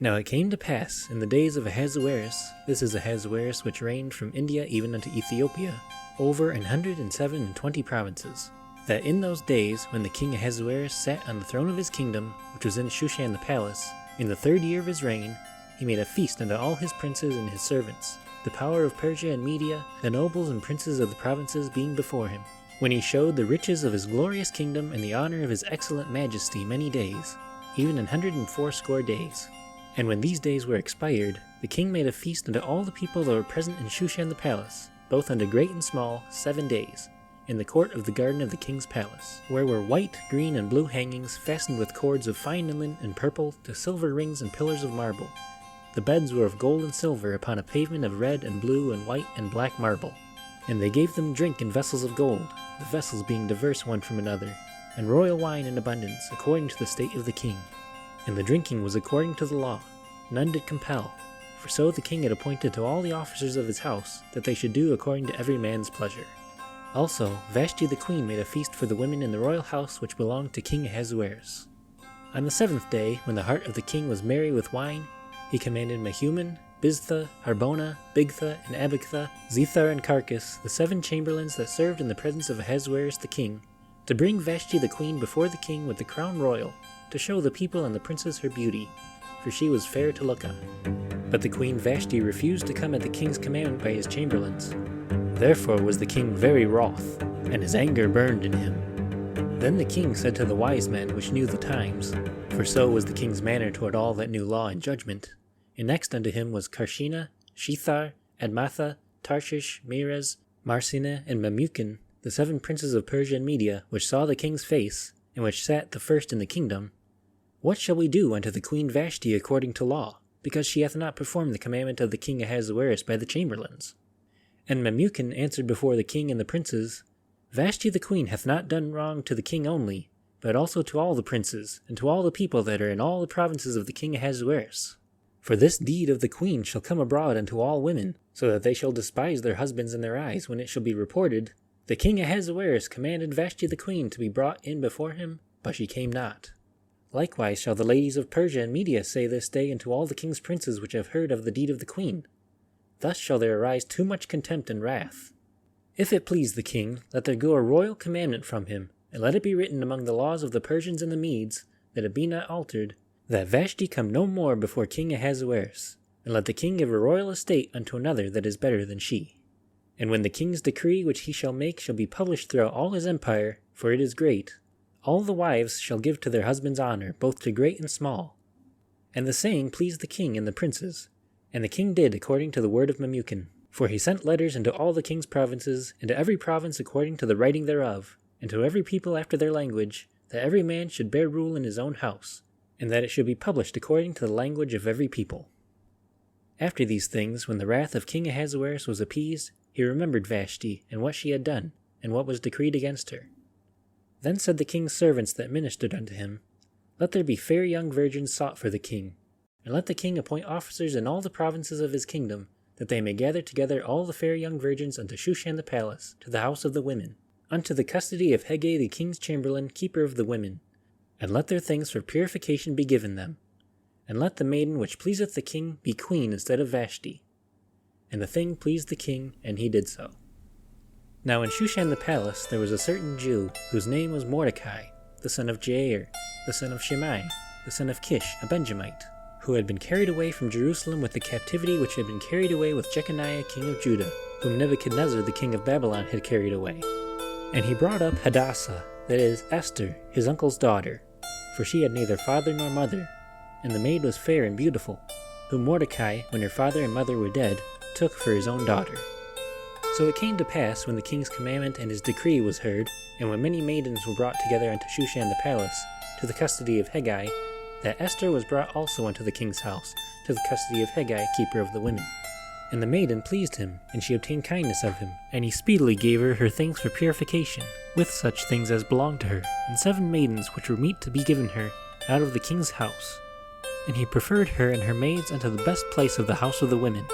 Now it came to pass in the days of Ahasuerus, this is Ahasuerus which reigned from India even unto Ethiopia, over 127 provinces, that in those days when the king Ahasuerus sat on the throne of his kingdom, which was in Shushan the palace, in the 3rd year of his reign, he made a feast unto all his princes and his servants, the power of Persia and Media, the nobles and princes of the provinces being before him, when he showed the riches of his glorious kingdom and the honor of his excellent majesty many days, even 180 days. And when these days were expired, the king made a feast unto all the people that were present in Shushan the palace, both unto great and small, 7 days, in the court of the garden of the king's palace, where were white, green, and blue hangings fastened with cords of fine linen and purple to silver rings and pillars of marble. The beds were of gold and silver upon a pavement of red and blue and white and black marble. And they gave them drink in vessels of gold, the vessels being diverse one from another, and royal wine in abundance, according to the state of the king. And the drinking was according to the law, none did compel, for so the king had appointed to all the officers of his house, that they should do according to every man's pleasure. Also Vashti the queen made a feast for the women in the royal house which belonged to King Ahasuerus. On the 7th day, when the heart of the king was merry with wine, he commanded Mehuman, Biztha, Harbona, Bigtha, and Abagtha, Zethar, and Carcass, the 7 chamberlains that served in the presence of Ahasuerus the king, to bring Vashti the queen before the king with the crown royal, to show the people and the princes her beauty, for she was fair to look on. But the queen Vashti refused to come at the king's commandment by his chamberlains. Therefore was the king very wroth, and his anger burned in him. Then the king said to the wise men which knew the times, for so was the king's manner toward all that knew law and judgment, and next unto him was Karshina, Shethar, Admatha, Tarshish, Meres, Marsina, and Memucan, the 7 princes of Persia and Media, which saw the king's face, and which sat the first in the kingdom. What shall we do unto the queen Vashti according to law, because she hath not performed the commandment of the king Ahasuerus by the chamberlains? And Memucan answered before the king and the princes, Vashti the queen hath not done wrong to the king only, but also to all the princes, and to all the people that are in all the provinces of the king Ahasuerus. For this deed of the queen shall come abroad unto all women, so that they shall despise their husbands in their eyes when it shall be reported, the king Ahasuerus commanded Vashti the queen to be brought in before him, but she came not. Likewise shall the ladies of Persia and Media say this day unto all the king's princes which have heard of the deed of the queen. Thus shall there arise too much contempt and wrath. If it please the king, let there go a royal commandment from him, and let it be written among the laws of the Persians and the Medes, that it be not altered, that Vashti come no more before King Ahasuerus, and let the king give a royal estate unto another that is better than she. And when the king's decree which he shall make shall be published throughout all his empire, for it is great, all the wives shall give to their husbands honor, both to great and small. And the saying pleased the king and the princes, and the king did according to the word of Memucan. For he sent letters into all the king's provinces, and to every province according to the writing thereof, and to every people after their language, that every man should bear rule in his own house, and that it should be published according to the language of every people. After these things, when the wrath of King Ahasuerus was appeased, he remembered Vashti, and what she had done, and what was decreed against her. Then said the king's servants that ministered unto him, Let there be fair young virgins sought for the king, and let the king appoint officers in all the provinces of his kingdom, that they may gather together all the fair young virgins unto Shushan the palace, to the house of the women, unto the custody of Hegai the king's chamberlain, keeper of the women. And let their things for purification be given them. And let the maiden which pleaseth the king be queen instead of Vashti. And the thing pleased the king, and he did so. Now in Shushan the palace there was a certain Jew, whose name was Mordecai, the son of Jair, the son of Shimei, the son of Kish, a Benjamite, who had been carried away from Jerusalem with the captivity which had been carried away with Jeconiah king of Judah, whom Nebuchadnezzar the king of Babylon had carried away. And he brought up Hadassah, that is, Esther, his uncle's daughter, for she had neither father nor mother, and the maid was fair and beautiful, whom Mordecai, when her father and mother were dead, took for his own daughter. So it came to pass, when the king's commandment and his decree was heard, and when many maidens were brought together unto Shushan the palace, to the custody of Hegai, that Esther was brought also unto the king's house, to the custody of Hegai, keeper of the women. And the maiden pleased him, and she obtained kindness of him, and he speedily gave her her things for purification, with such things as belonged to her, and 7 maidens which were meet to be given her, out of the king's house. And he preferred her and her maids unto the best place of the house of the women.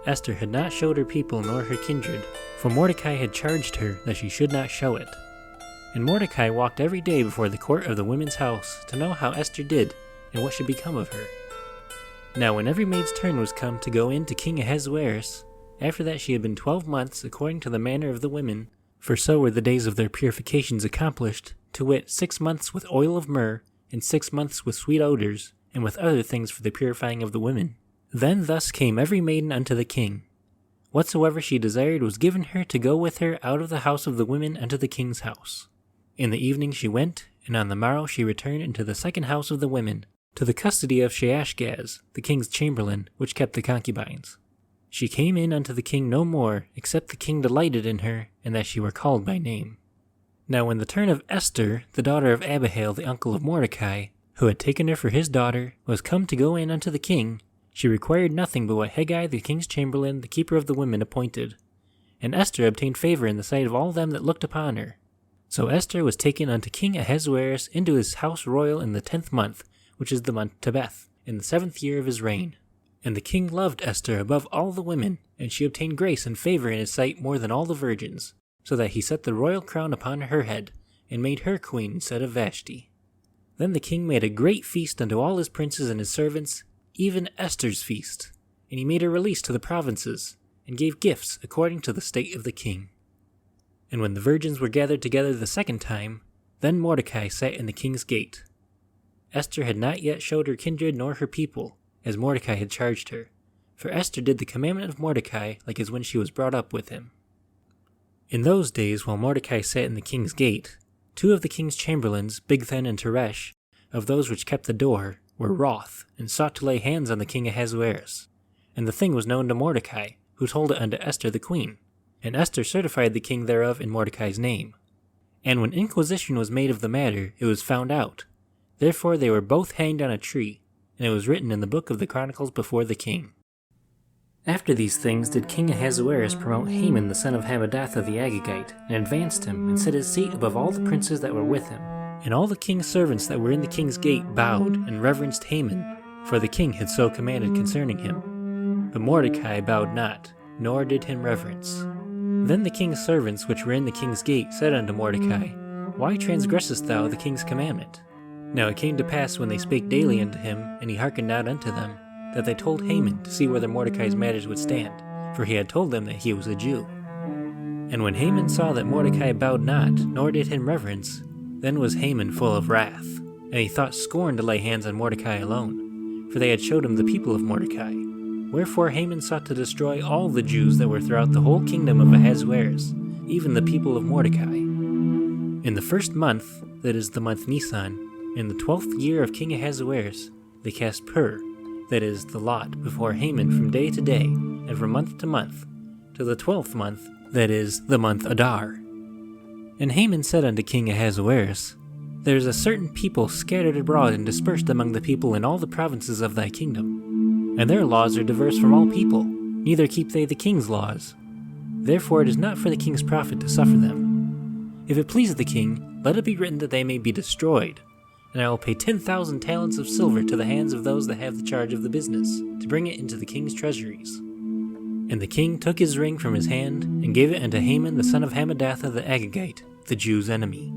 Esther had not showed her people nor her kindred, for Mordecai had charged her that she should not show it. And Mordecai walked every day before the court of the women's house, to know how Esther did, and what should become of her. Now when every maid's turn was come to go in to King Ahasuerus, after that she had been 12 months according to the manner of the women, for so were the days of their purifications accomplished, to wit, 6 months with oil of myrrh, and 6 months with sweet odors, and with other things for the purifying of the women. Then thus came every maiden unto the king. Whatsoever she desired was given her to go with her out of the house of the women unto the king's house. In the evening she went, and on the morrow she returned into the second house of the women, to the custody of Sheashgaz, the king's chamberlain, which kept the concubines. She came in unto the king no more, except the king delighted in her, and that she were called by name. Now when the turn of Esther, the daughter of Abihail, the uncle of Mordecai, who had taken her for his daughter, was come to go in unto the king, she required nothing but what Hegai, the king's chamberlain, the keeper of the women, appointed. And Esther obtained favor in the sight of all them that looked upon her. So Esther was taken unto King Ahasuerus into his house royal in the 10th month, which is the month Tebeth, in the 7th year of his reign. And the king loved Esther above all the women, and she obtained grace and favor in his sight more than all the virgins, so that he set the royal crown upon her head, and made her queen instead of Vashti. Then the king made a great feast unto all his princes and his servants, even Esther's feast, and he made her release to the provinces, and gave gifts according to the state of the king. And when the virgins were gathered together the second time, then Mordecai sat in the king's gate. Esther had not yet showed her kindred nor her people, as Mordecai had charged her, for Esther did the commandment of Mordecai like as when she was brought up with him. In those days, while Mordecai sat in the king's gate, 2 of the king's chamberlains, Bigthan and Teresh, of those which kept the door, were wroth, and sought to lay hands on the king Ahasuerus. And the thing was known to Mordecai, who told it unto Esther the queen, and Esther certified the king thereof in Mordecai's name. And when inquisition was made of the matter, it was found out. Therefore they were both hanged on a tree, and it was written in the book of the Chronicles before the king. After these things did King Ahasuerus promote Haman the son of Hammedatha the Agagite, and advanced him, and set his seat above all the princes that were with him. And all the king's servants that were in the king's gate bowed and reverenced Haman, for the king had so commanded concerning him. But Mordecai bowed not, nor did him reverence. Then the king's servants which were in the king's gate said unto Mordecai, Why transgressest thou the king's commandment? Now it came to pass when they spake daily unto him, and he hearkened not unto them, that they told Haman to see whether Mordecai's matters would stand, for he had told them that he was a Jew. And when Haman saw that Mordecai bowed not, nor did him reverence, then was Haman full of wrath, and he thought scorn to lay hands on Mordecai alone, for they had showed him the people of Mordecai. Wherefore Haman sought to destroy all the Jews that were throughout the whole kingdom of Ahasuerus, even the people of Mordecai. In the 1st month, that is the month Nisan, in the 12th year of King Ahasuerus, they cast Pur, that is, the lot, before Haman from day to day, and from month to month, to the 12th month, that is, the month Adar. And Haman said unto King Ahasuerus, There is a certain people scattered abroad and dispersed among the people in all the provinces of thy kingdom, and their laws are diverse from all people, neither keep they the king's laws. Therefore it is not for the king's profit to suffer them. If it please the king, let it be written that they may be destroyed, and I will pay 10,000 talents of silver to the hands of those that have the charge of the business, to bring it into the king's treasuries. And the king took his ring from his hand, and gave it unto Haman the son of Hammedatha the Agagite, the Jews' enemy.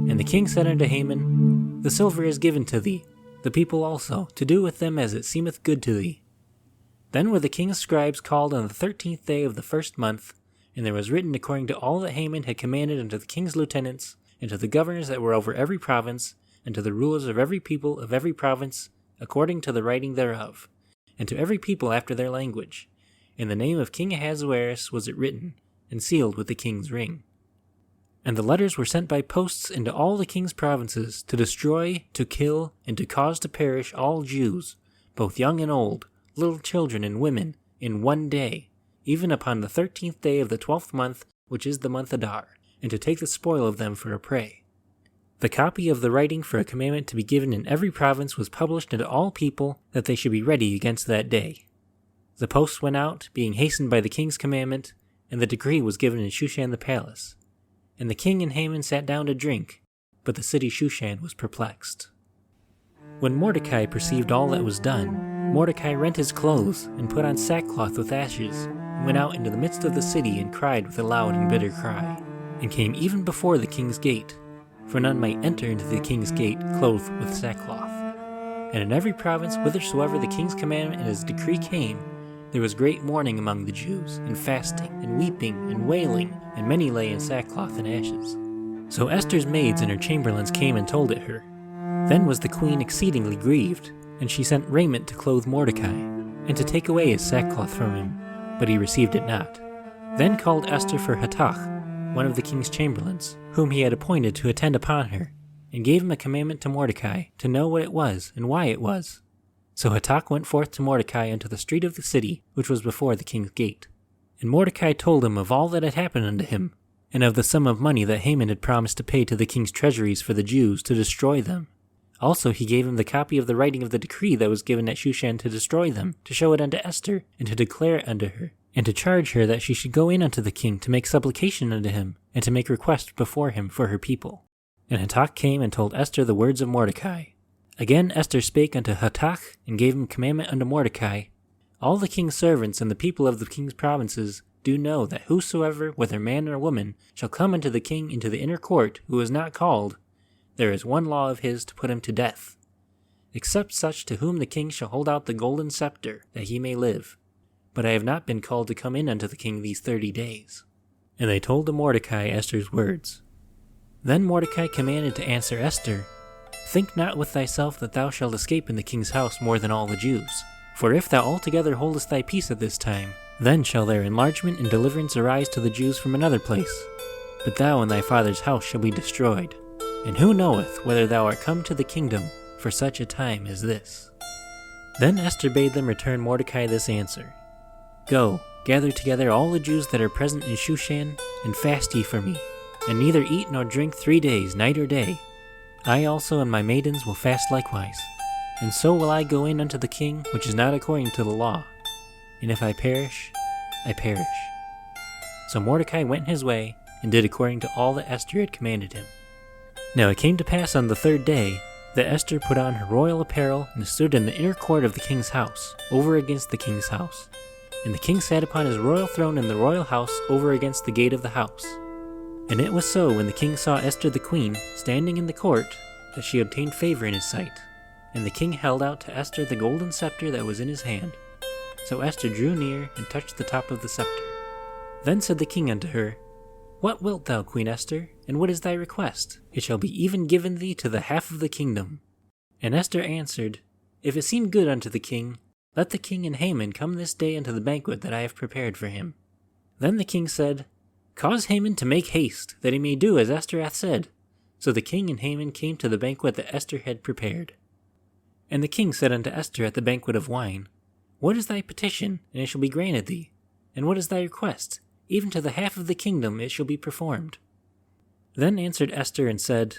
And the king said unto Haman, The silver is given to thee, the people also, to do with them as it seemeth good to thee. Then were the king's scribes called on the 13th day of the 1st month, and there was written according to all that Haman had commanded unto the king's lieutenants, and to the governors that were over every province, and to the rulers of every people of every province, according to the writing thereof, and to every people after their language. In the name of King Ahasuerus was it written, and sealed with the king's ring. And the letters were sent by posts into all the king's provinces, to destroy, to kill, and to cause to perish all Jews, both young and old, little children and women, in one day, even upon the 13th day of the 12th month, which is the month Adar, and to take the spoil of them for a prey. The copy of the writing for a commandment to be given in every province was published unto all people, that they should be ready against that day. The posts went out, being hastened by the king's commandment, and the decree was given in Shushan the palace. And the king and Haman sat down to drink, but the city Shushan was perplexed. When Mordecai perceived all that was done, Mordecai rent his clothes, and put on sackcloth with ashes, and went out into the midst of the city, and cried with a loud and bitter cry, and came even before the king's gate, for none might enter into the king's gate clothed with sackcloth. And in every province whithersoever the king's commandment and his decree came, there was great mourning among the Jews, and fasting, and weeping, and wailing, and many lay in sackcloth and ashes. So Esther's maids and her chamberlains came and told it her. Then was the queen exceedingly grieved, and she sent raiment to clothe Mordecai, and to take away his sackcloth from him, but he received it not. Then called Esther for Hathach, one of the king's chamberlains, whom he had appointed to attend upon her, and gave him a commandment to Mordecai to know what it was and why it was. So Hathach went forth to Mordecai into the street of the city, which was before the king's gate. And Mordecai told him of all that had happened unto him, and of the sum of money that Haman had promised to pay to the king's treasuries for the Jews to destroy them. Also he gave him the copy of the writing of the decree that was given at Shushan to destroy them, to show it unto Esther, and to declare it unto her, and to charge her that she should go in unto the king to make supplication unto him, and to make request before him for her people. And Hathach came and told Esther the words of Mordecai. Again Esther spake unto Hathach, and gave him commandment unto Mordecai, All the king's servants and the people of the king's provinces do know that whosoever, whether man or woman, shall come unto the king into the inner court, who is not called, there is one law of his to put him to death, except such to whom the king shall hold out the golden scepter, that he may live. But I have not been called to come in unto the king these 30 days. And they told to Mordecai Esther's words. Then Mordecai commanded to answer Esther, Think not with thyself that thou shalt escape in the king's house more than all the Jews. For if thou altogether holdest thy peace at this time, then shall their enlargement and deliverance arise to the Jews from another place. But thou and thy father's house shall be destroyed. And who knoweth whether thou art come to the kingdom for such a time as this? Then Esther bade them return Mordecai this answer. Go, gather together all the Jews that are present in Shushan, and fast ye for me, and neither eat nor drink 3 days, night or day. I also and my maidens will fast likewise, and so will I go in unto the king, which is not according to the law. And if I perish, I perish. So Mordecai went his way, and did according to all that Esther had commanded him. Now it came to pass on the 3rd day, that Esther put on her royal apparel, and stood in the inner court of the king's house, over against the king's house. And the king sat upon his royal throne in the royal house, over against the gate of the house. And it was so, when the king saw Esther the queen, standing in the court, that she obtained favor in his sight. And the king held out to Esther the golden scepter that was in his hand. So Esther drew near, and touched the top of the scepter. Then said the king unto her, What wilt thou, Queen Esther, and what is thy request? It shall be even given thee to the half of the kingdom. And Esther answered, If it seem good unto the king, let the king and Haman come this day unto the banquet that I have prepared for him. Then the king said, Cause Haman to make haste, that he may do as Esther hath said. So the king and Haman came to the banquet that Esther had prepared. And the king said unto Esther at the banquet of wine, What is thy petition, and it shall be granted thee? And what is thy request? Even to the half of the kingdom it shall be performed. Then answered Esther and said,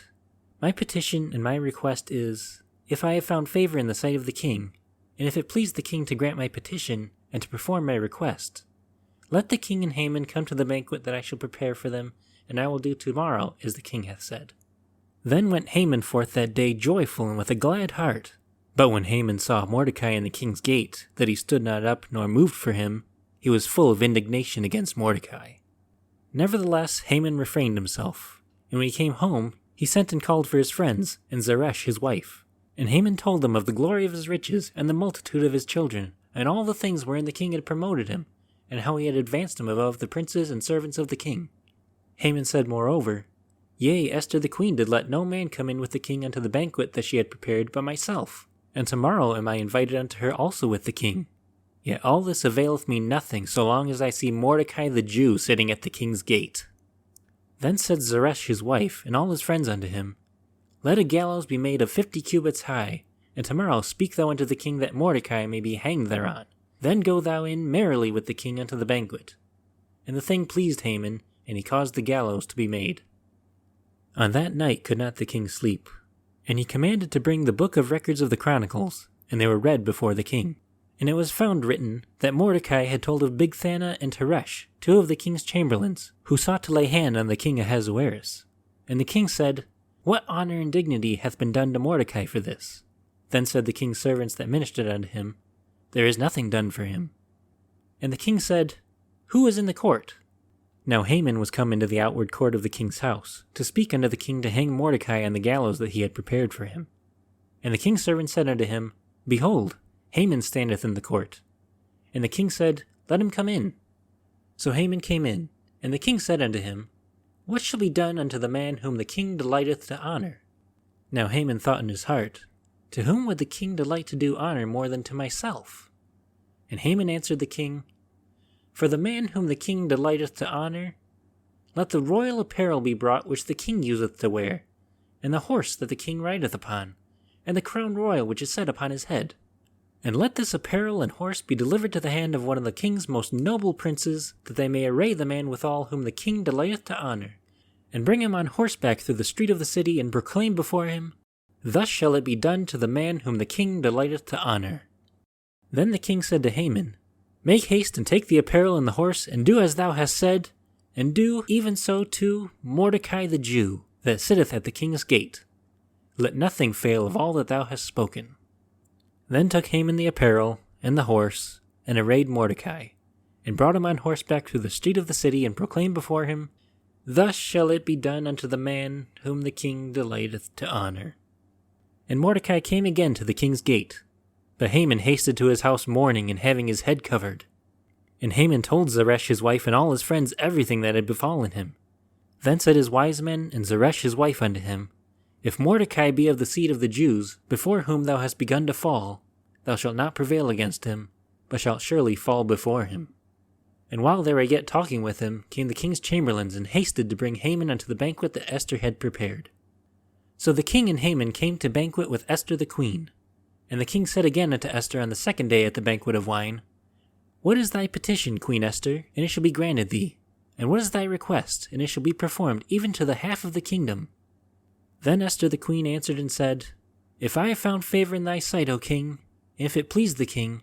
My petition and my request is, if I have found favor in the sight of the king, and if it please the king to grant my petition, and to perform my request, let the king and Haman come to the banquet that I shall prepare for them, and I will do tomorrow as the king hath said. Then went Haman forth that day joyful and with a glad heart. But when Haman saw Mordecai in the king's gate, that he stood not up nor moved for him, he was full of indignation against Mordecai. Nevertheless Haman refrained himself, and when he came home, he sent and called for his friends, and Zeresh his wife. And Haman told them of the glory of his riches, and the multitude of his children, and all the things wherein the king had promoted him, and how he had advanced him above the princes and servants of the king. Haman said moreover, Yea, Esther the queen did let no man come in with the king unto the banquet that she had prepared but myself, and tomorrow am I invited unto her also with the king. Yet all this availeth me nothing, so long as I see Mordecai the Jew sitting at the king's gate. Then said Zeresh his wife, and all his friends unto him, Let a gallows be made of 50 cubits high, and tomorrow speak thou unto the king that Mordecai may be hanged thereon. Then go thou in merrily with the king unto the banquet. And the thing pleased Haman, and he caused the gallows to be made. On that night could not the king sleep, and he commanded to bring the book of records of the Chronicles, and they were read before the king. And it was found written that Mordecai had told of Bigthana and Teresh, 2 of the king's chamberlains, who sought to lay hand on the king Ahasuerus. And the king said, What honor and dignity hath been done to Mordecai for this? Then said the king's servants that ministered unto him, There is nothing done for him. And the king said, Who is in the court? Now Haman was come into the outward court of the king's house, to speak unto the king to hang Mordecai on the gallows that he had prepared for him. And the king's servant said unto him, Behold, Haman standeth in the court. And the king said, Let him come in. So Haman came in, and the king said unto him, What shall be done unto the man whom the king delighteth to honor? Now Haman thought in his heart, To whom would the king delight to do honor more than to myself? And Haman answered the king, For the man whom the king delighteth to honor, let the royal apparel be brought which the king useth to wear, and the horse that the king rideth upon, and the crown royal which is set upon his head. And let this apparel and horse be delivered to the hand of one of the king's most noble princes, that they may array the man withal whom the king delighteth to honor, and bring him on horseback through the street of the city, and proclaim before him, Thus shall it be done to the man whom the king delighteth to honor. Then the king said to Haman, Make haste and take the apparel and the horse, and do as thou hast said, and do even so to Mordecai the Jew, that sitteth at the king's gate. Let nothing fail of all that thou hast spoken. Then took Haman the apparel, and the horse, and arrayed Mordecai, and brought him on horseback through the street of the city, and proclaimed before him, Thus shall it be done unto the man whom the king delighteth to honor. And Mordecai came again to the king's gate, but Haman hasted to his house mourning and having his head covered. And Haman told Zeresh his wife and all his friends everything that had befallen him. Then said his wise men and Zeresh his wife unto him, If Mordecai be of the seed of the Jews, before whom thou hast begun to fall, thou shalt not prevail against him, but shalt surely fall before him. And while they were yet talking with him, came the king's chamberlains, and hasted to bring Haman unto the banquet that Esther had prepared. So the king and Haman came to banquet with Esther the queen. And the king said again unto Esther on the second day at the banquet of wine, What is thy petition, Queen Esther, and it shall be granted thee? And what is thy request, and it shall be performed even to the half of the kingdom? Then Esther the queen answered and said, If I have found favor in thy sight, O king, and if it please the king,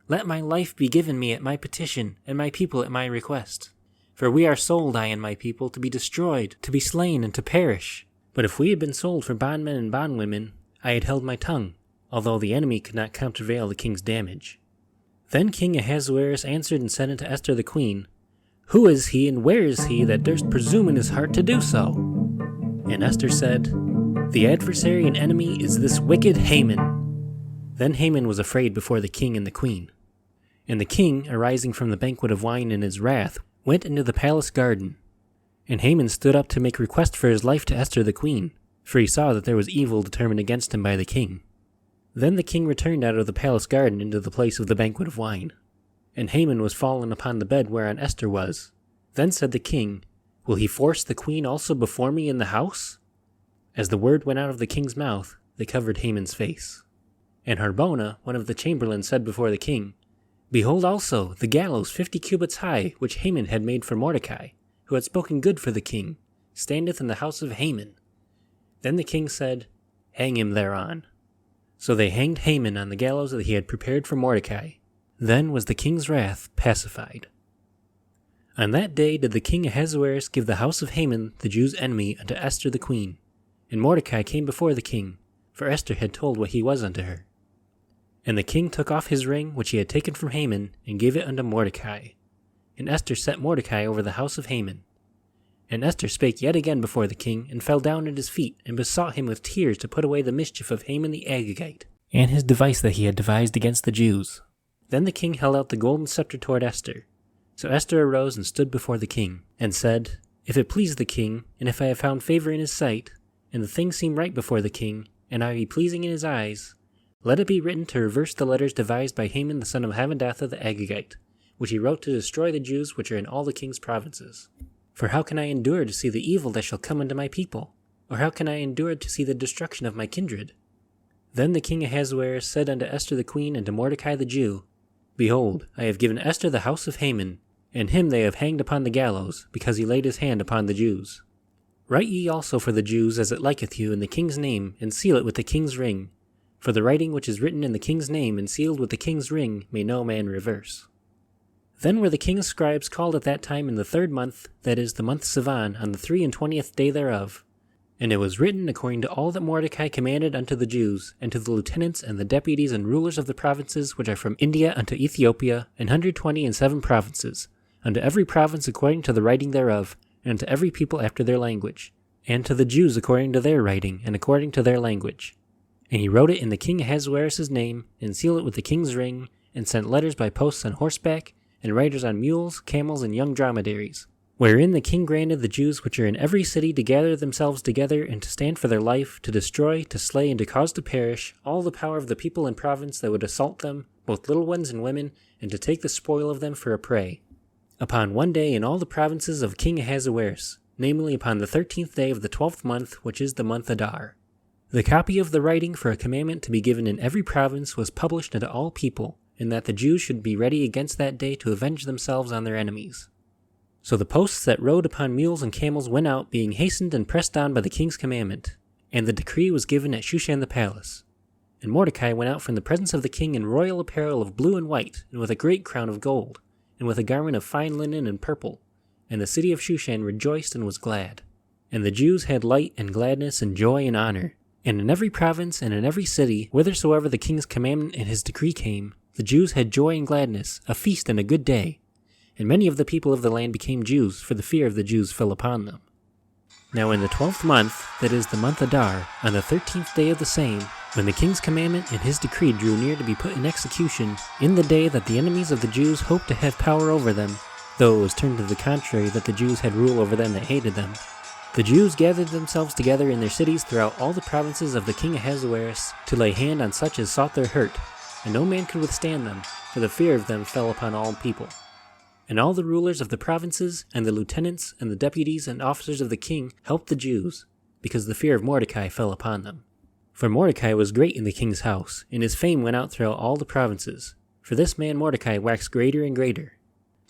let my life be given me at my petition, and my people at my request. For we are sold, I and my people, to be destroyed, to be slain, and to perish. But if we had been sold for bondmen and bondwomen, I had held my tongue, although the enemy could not countervail the king's damage. Then King Ahasuerus answered and said unto Esther the queen, Who is he, and where is he, that durst presume in his heart to do so? And Esther said, The adversary and enemy is this wicked Haman. Then Haman was afraid before the king and the queen. And the king, arising from the banquet of wine in his wrath, went into the palace garden. And Haman stood up to make request for his life to Esther the queen, for he saw that there was evil determined against him by the king. Then the king returned out of the palace garden into the place of the banquet of wine. And Haman was fallen upon the bed whereon Esther was. Then said the king, Will he force the queen also before me in the house? As the word went out of the king's mouth, they covered Haman's face. And Harbona, one of the chamberlains, said before the king, Behold also the gallows 50 cubits high, which Haman had made for Mordecai, who had spoken good for the king, standeth in the house of Haman. Then the king said, Hang him thereon. So they hanged Haman on the gallows that he had prepared for Mordecai. Then was the king's wrath pacified. On that day did the king Ahasuerus give the house of Haman, the Jews' enemy, unto Esther the queen. And Mordecai came before the king, for Esther had told what he was unto her. And the king took off his ring, which he had taken from Haman, and gave it unto Mordecai. And Esther set Mordecai over the house of Haman. And Esther spake yet again before the king, and fell down at his feet, and besought him with tears to put away the mischief of Haman the Agagite, and his device that he had devised against the Jews. Then the king held out the golden scepter toward Esther. So Esther arose and stood before the king, and said, If it please the king, and if I have found favor in his sight, and the thing seem right before the king, and I be pleasing in his eyes, let it be written to reverse the letters devised by Haman the son of Hammedatha the Agagite, which he wrote to destroy the Jews which are in all the king's provinces. For how can I endure to see the evil that shall come unto my people? Or how can I endure to see the destruction of my kindred? Then the king Ahasuerus said unto Esther the queen and to Mordecai the Jew, Behold, I have given Esther the house of Haman, and him they have hanged upon the gallows, because he laid his hand upon the Jews. Write ye also for the Jews as it liketh you in the king's name, and seal it with the king's ring. For the writing which is written in the king's name and sealed with the king's ring may no man reverse. Then were the king's scribes called at that time in the 3rd month, that is, the month Sivan, on the 23 day thereof. And it was written according to all that Mordecai commanded unto the Jews, and to the lieutenants and the deputies and rulers of the provinces which are from India unto Ethiopia, 127 provinces, unto every province according to the writing thereof, and unto every people after their language, and to the Jews according to their writing, and according to their language. And he wrote it in the king Ahasuerus' name, and sealed it with the king's ring, and sent letters by posts on horseback, and riders on mules, camels, and young dromedaries, wherein the king granted the Jews which are in every city to gather themselves together, and to stand for their life, to destroy, to slay, and to cause to perish all the power of the people and province that would assault them, both little ones and women, and to take the spoil of them for a prey. Upon one day in all the provinces of King Ahasuerus, namely upon the 13th day of the 12th month, which is the month Adar. The copy of the writing for a commandment to be given in every province was published unto all people, and that the Jews should be ready against that day to avenge themselves on their enemies. So the posts that rode upon mules and camels went out, being hastened and pressed on by the king's commandment, and the decree was given at Shushan the palace. And Mordecai went out from the presence of the king in royal apparel of blue and white, and with a great crown of gold, and with a garment of fine linen and purple. And the city of Shushan rejoiced and was glad. And the Jews had light and gladness and joy and honor. And in every province and in every city, whithersoever the king's commandment and his decree came, the Jews had joy and gladness, a feast and a good day. And many of the people of the land became Jews, for the fear of the Jews fell upon them. Now in the 12th month, that is the month Adar, on the 13th day of the same, when the king's commandment and his decree drew near to be put in execution, in the day that the enemies of the Jews hoped to have power over them, though it was turned to the contrary that the Jews had rule over them that hated them, the Jews gathered themselves together in their cities throughout all the provinces of the king Ahasuerus to lay hand on such as sought their hurt, and no man could withstand them, for the fear of them fell upon all people. And all the rulers of the provinces, and the lieutenants, and the deputies, and officers of the king helped the Jews, because the fear of Mordecai fell upon them. For Mordecai was great in the king's house, and his fame went out throughout all the provinces, for this man Mordecai waxed greater and greater.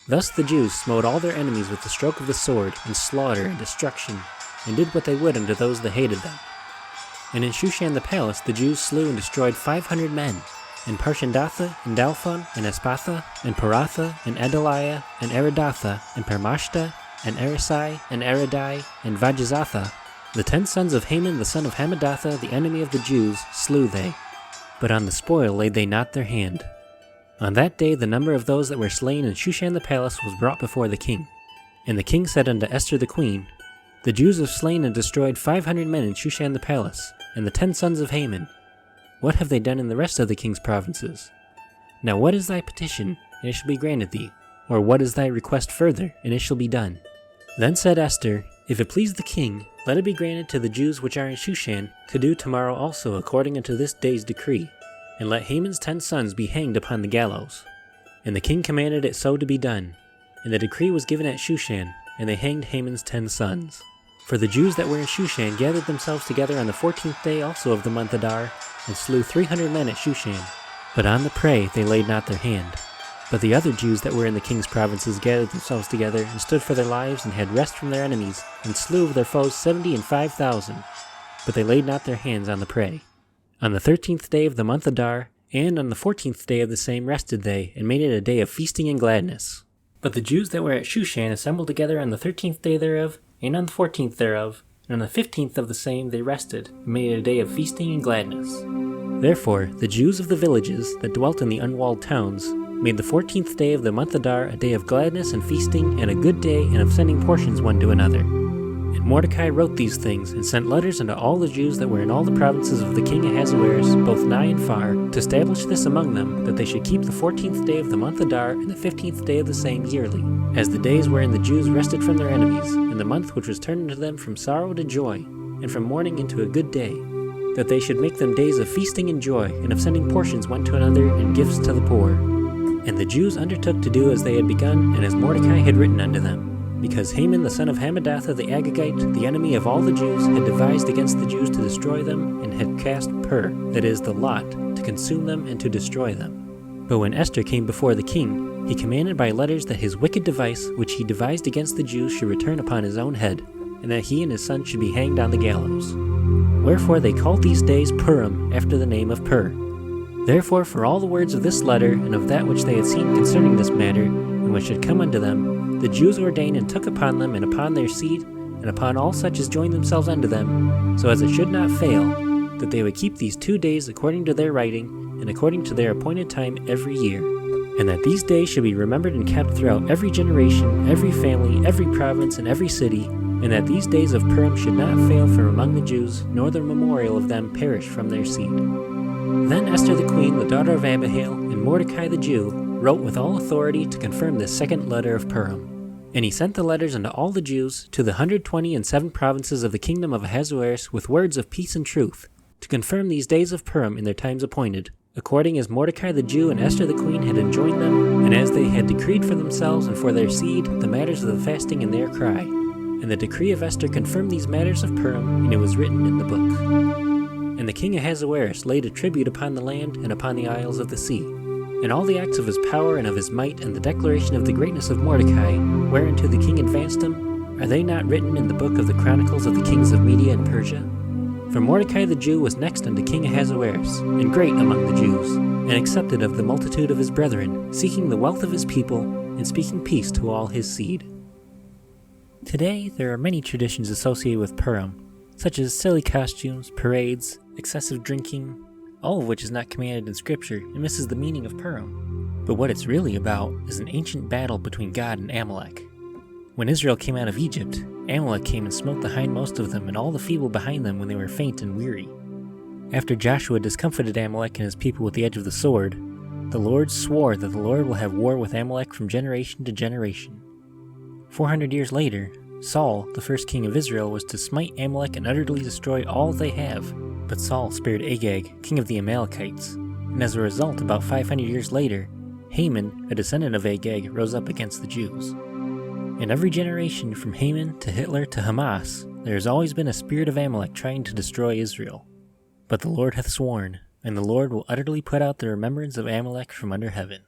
Thus the Jews smote all their enemies with the stroke of the sword, and slaughter and destruction, and did what they would unto those that hated them. And in Shushan the palace the Jews slew and destroyed 500 men, and Parshandatha, and Dalphon, and Espatha, and Paratha, and Adaliah, and Aridatha, and Parmashta, and Arisai, and Aridai, and Vajizatha, the 10 sons of Haman the son of Hammedatha, the enemy of the Jews, slew they. But on the spoil laid they not their hand. On that day the number of those that were slain in Shushan the palace was brought before the king. And the king said unto Esther the queen, The Jews have slain and destroyed 500 men in Shushan the palace, and the 10 sons of Haman. What have they done in the rest of the king's provinces? Now what is thy petition, and it shall be granted thee? Or what is thy request further, and it shall be done? Then said Esther, If it please the king, let it be granted to the Jews which are in Shushan to do tomorrow also according unto this day's decree, and let Haman's 10 sons be hanged upon the gallows. And the king commanded it so to be done. And the decree was given at Shushan, and they hanged Haman's 10 sons. For the Jews that were in Shushan gathered themselves together on the 14th day also of the month Adar, and slew 300 men at Shushan. But on the prey they laid not their hand. But the other Jews that were in the king's provinces gathered themselves together, and stood for their lives, and had rest from their enemies, and slew of their foes 75,000. But they laid not their hands on the prey. On the 13th day of the month Adar, and on the 14th day of the same rested they, and made it a day of feasting and gladness. But the Jews that were at Shushan assembled together on the 13th day thereof, and on the 14th thereof, and on the 15th of the same they rested, and made it a day of feasting and gladness. Therefore the Jews of the villages that dwelt in the unwalled towns made the 14th day of the month Adar a day of gladness and feasting, and a good day, and of sending portions one to another. And Mordecai wrote these things, and sent letters unto all the Jews that were in all the provinces of the king Ahasuerus, both nigh and far, to establish this among them, that they should keep the 14th day of the month Adar, and the 15th day of the same yearly, as the days wherein the Jews rested from their enemies, and the month which was turned unto them from sorrow to joy, and from mourning into a good day, that they should make them days of feasting and joy, and of sending portions one to another, and gifts to the poor. And the Jews undertook to do as they had begun, and as Mordecai had written unto them, because Haman the son of Hammedatha the Agagite, the enemy of all the Jews, had devised against the Jews to destroy them, and had cast Pur, that is, the lot, to consume them and to destroy them. But when Esther came before the king, he commanded by letters that his wicked device, which he devised against the Jews, should return upon his own head, and that he and his son should be hanged on the gallows. Wherefore they called these days Purim, after the name of Pur. Therefore for all the words of this letter, and of that which they had seen concerning this matter, and which had come unto them, the Jews ordained and took upon them, and upon their seed, and upon all such as joined themselves unto them, so as it should not fail, that they would keep these 2 days according to their writing, and according to their appointed time every year, and that these days should be remembered and kept throughout every generation, every family, every province, and every city, and that these days of Purim should not fail from among the Jews, nor the memorial of them perish from their seed. Then Esther the queen, the daughter of Abihail, and Mordecai the Jew, wrote with all authority to confirm this second letter of Purim. And he sent the letters unto all the Jews, to the 127 provinces of the kingdom of Ahasuerus, with words of peace and truth, to confirm these days of Purim in their times appointed, according as Mordecai the Jew and Esther the queen had enjoined them, and as they had decreed for themselves and for their seed the matters of the fasting and their cry. And the decree of Esther confirmed these matters of Purim, and it was written in the book. And the king Ahasuerus laid a tribute upon the land and upon the isles of the sea. And all the acts of his power and of his might, and the declaration of the greatness of Mordecai, whereunto the king advanced him, are they not written in the book of the chronicles of the kings of Media and Persia? For Mordecai the Jew was next unto King Ahasuerus, and great among the Jews, and accepted of the multitude of his brethren, seeking the wealth of his people, and speaking peace to all his seed. Today, there are many traditions associated with Purim, such as silly costumes, parades, excessive drinking, all of which is not commanded in Scripture and misses the meaning of Purim. But what it's really about is an ancient battle between God and Amalek. When Israel came out of Egypt, Amalek came and smote the hindmost of them and all the feeble behind them when they were faint and weary. After Joshua discomfited Amalek and his people with the edge of the sword, the Lord swore that the Lord will have war with Amalek from generation to generation. 400 years later, Saul, the first king of Israel, was to smite Amalek and utterly destroy all they have. But Saul spared Agag, king of the Amalekites, and as a result, about 500 years later, Haman, a descendant of Agag, rose up against the Jews. In every generation, from Haman to Hitler to Hamas, there has always been a spirit of Amalek trying to destroy Israel. But the Lord hath sworn, and the Lord will utterly put out the remembrance of Amalek from under heaven.